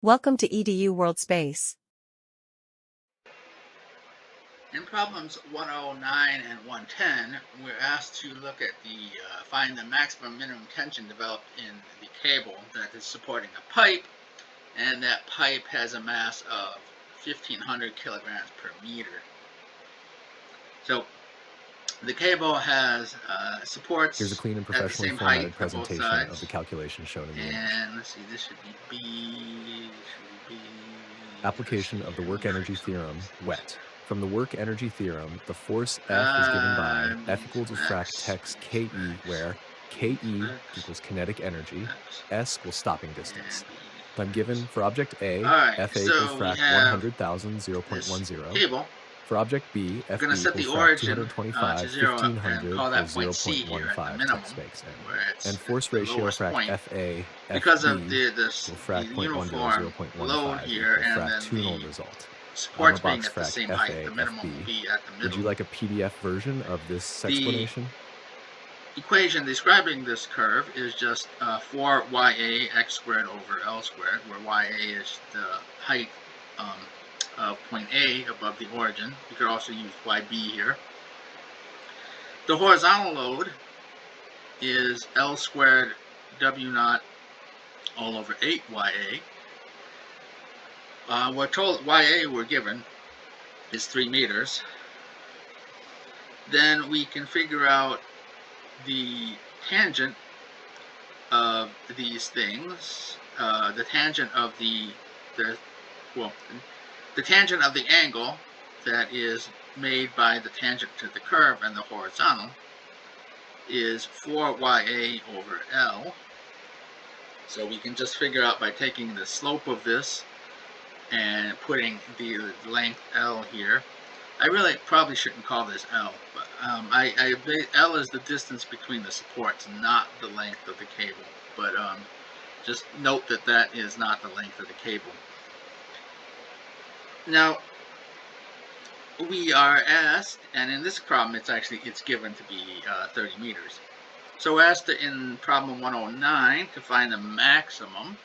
Welcome to EDU World Space. In problems 109 and 110, we're asked to look at find the maximum minimum tension developed in the cable that is supporting a pipe, and that pipe has a mass of 1,500 kilograms per meter. So the cable has supports. Here's a clean and professionally formatted presentation of the calculation shown in the image. And let's see, this should be B. Application of the work energy theorem, WET. From the work energy theorem, the force F is given by F equals frac text KE, where KE equals kinetic energy, S equals stopping distance. I'm given for object A, FA equals frac 100,000, 0.10. Cable. For object B, FB equals frac 225, 1500 for 0.15 space. And force ratio frac FA, because FB of the frac 0.10, 0.15 load here, equals and frac then 2 null result. supports being box at the frac same FA, height. The minimum FB. will be at the middle. Would you like a PDF version of this explanation? The equation describing this curve is just 4YA x squared over L squared, where YA is the height of point A above the origin. You could also use YB here. The horizontal load is L squared W naught all over 8YA. We're told YA we're given is 3 meters. Then we can figure out the tangent of these things, the tangent of the tangent of the angle that is made by the tangent to the curve and the horizontal is 4YA over L. So we can just figure out by taking the slope of this and putting the length L here. I really probably shouldn't call this L, but L is the distance between the supports, not the length of the cable. But just note that that is not the length of the cable. Now, we are asked, and in this problem it's given to be 30 meters. So we're asked in problem 109 to find the maximum,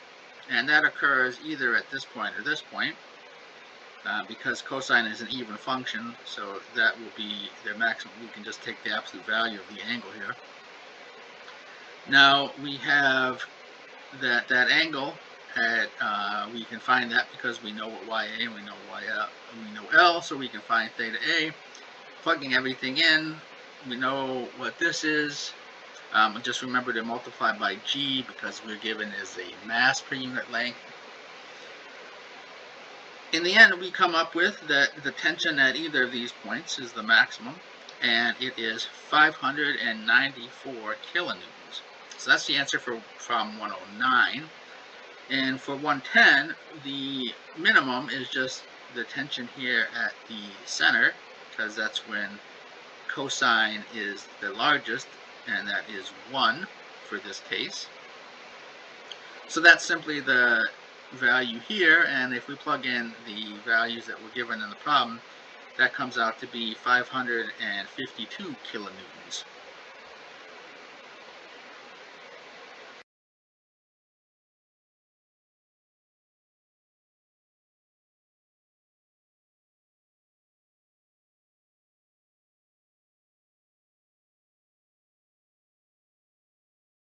and that occurs either at this point or this point. Because cosine is an even function, so that will be the maximum. We can just take the absolute value of the angle here. Now we have that angle at we can find that because we know what YA and we know we know L, so we can find theta A. Plugging everything in, we know what this is. Just remember to multiply by G because we're given as a mass per unit length. In the end, we come up with that the tension at either of these points is the maximum, and it is 594 kilonewtons. So that's the answer for problem 109. And for 110, the minimum is just the tension here at the center, because that's when cosine is the largest, and that is 1 for this case. So that's simply the value here, and if we plug in the values that were given in the problem, that comes out to be 552 kilonewtons.